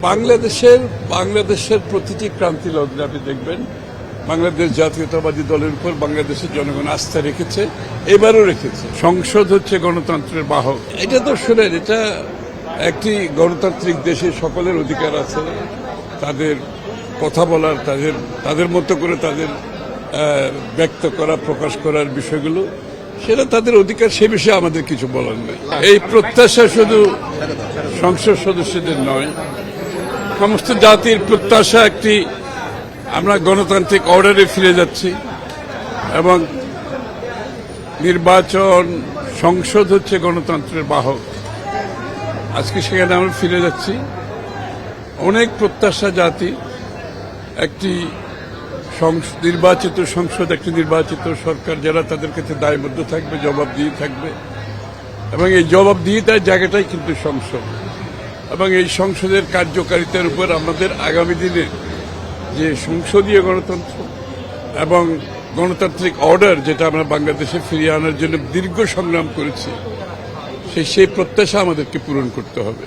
বাংলাদেশের প্রতিটি ক্রান্তি লগ্নে আপনি দেখবেন বাংলাদেশ জাতীয়তাবাদী দলের উপর বাংলাদেশের জনগণ আস্থা রেখেছে, এবারও রেখেছে। সংসদ হচ্ছে গণতন্ত্রের বাহক। এটা তো শোনেন, এটা একটি গণতান্ত্রিক দেশে সকলের অধিকার আছে তাদের কথা বলার, তাদের মতো করে তাদের ব্যক্ত করা, প্রকাশ করার বিষয়গুলো, সেটা তাদের অধিকার, সে বিষয়ে আমাদের কিছু বলার নেই। এই প্রত্যাশা শুধু সংসদ সদস্যদের নয়, সমস্ত জাতির প্রত্যাশা একটি আমরা গণতান্ত্রিক অর্ডারে ফিরে যাচ্ছি এবং নির্বাচন, সংসদ হচ্ছে গণতন্ত্রের বাহক। আজকে সেখানে আমরা ফিরে যাচ্ছি। অনেক প্রত্যাশা জাতি, একটি নির্বাচিত সংসদ, একটি নির্বাচিত সরকার, যারা তাদের কাছে দায়বদ্ধ থাকবে, জবাবদিহি থাকবে, এবং এই জবাবদিহিতার জায়গাটাই কিন্তু সংসদ। এবং এই সংসদের কার্যকারিতার উপর আমাদের আগামী দিনে যে সংসদীয় গণতন্ত্র এবং গণতান্ত্রিক অর্ডার, যেটা আমরা বাংলাদেশে ফিরিয়ে আনার জন্য দীর্ঘ সংগ্রাম করেছি, সেই প্রত্যাশা আমাদেরকে পূরণ করতে হবে,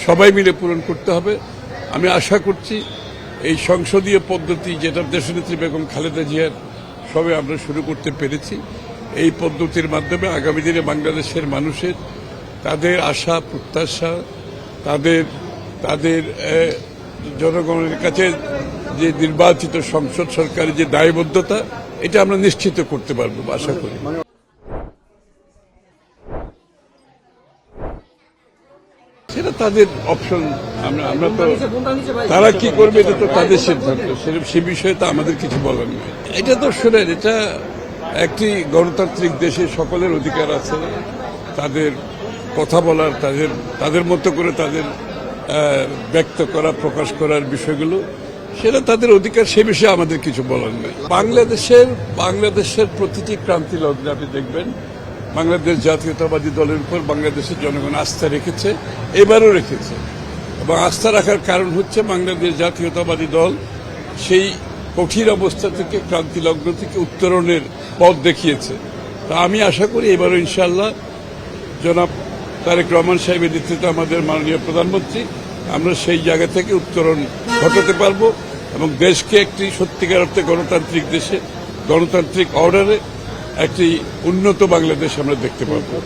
সবাই মিলে পূরণ করতে হবে। আমি আশা করছি এই সংসদীয় পদ্ধতি, যেটা দেশনেত্রী বেগম খালেদা জিয়ার সবে আমরা শুরু করতে পেরেছি, এই পদ্ধতির মাধ্যমে আগামী দিনে বাংলাদেশের মানুষের তাদের আশা প্রত্যাশা, তাদের জনগণের কাছে যে নির্বাচিত সংসদ সরকারের যে দায়বদ্ধতা, এটা আমরা নিশ্চিত করতে পারবো আশা করি। সেটা তাদের অপশন, আমরা তো, তারা কি করবে এটা তো তাদের সিদ্ধান্ত, সে বিষয়ে তো আমাদের কিছু বলার নেই। এটা তো শোনেন, এটা একটি গণতান্ত্রিক দেশে সকলের অধিকার আছে তাদের কথা বলার, তাদের মতো করে তাদের ব্যক্ত করা, প্রকাশ করার বিষয়গুলো, সেটা তাদের অধিকার, সে বিষয়ে আমাদের কিছু বলার নেই। বাংলাদেশের প্রতিটি ক্রান্তি লগ্নে আপনি দেখবেন বাংলাদেশ জাতীয়তাবাদী দলের উপর বাংলাদেশের জনগণ আস্থা রেখেছে, এবারও রেখেছে। এবং আস্থা রাখার কারণ হচ্ছে বাংলাদেশ জাতীয়তাবাদী দল সেই কঠিন অবস্থা থেকে, ক্রান্তি লগ্ন থেকে উত্তরণের পথ দেখিয়েছে। তা আমি আশা করি এবারও ইনশাআল্লাহ জনাব তারেক রহমান সাহেবের নেতৃত্বে আমাদের মাননীয় প্রধানমন্ত্রী, আমরা সেই জায়গা থেকে উত্তরণ ঘটাতে পারব এবং দেশকে একটি সত্যিকার অর্থে গণতান্ত্রিক দেশে, গণতান্ত্রিক অর্ডারে একটি উন্নত বাংলাদেশ আমরা দেখতে পাবো।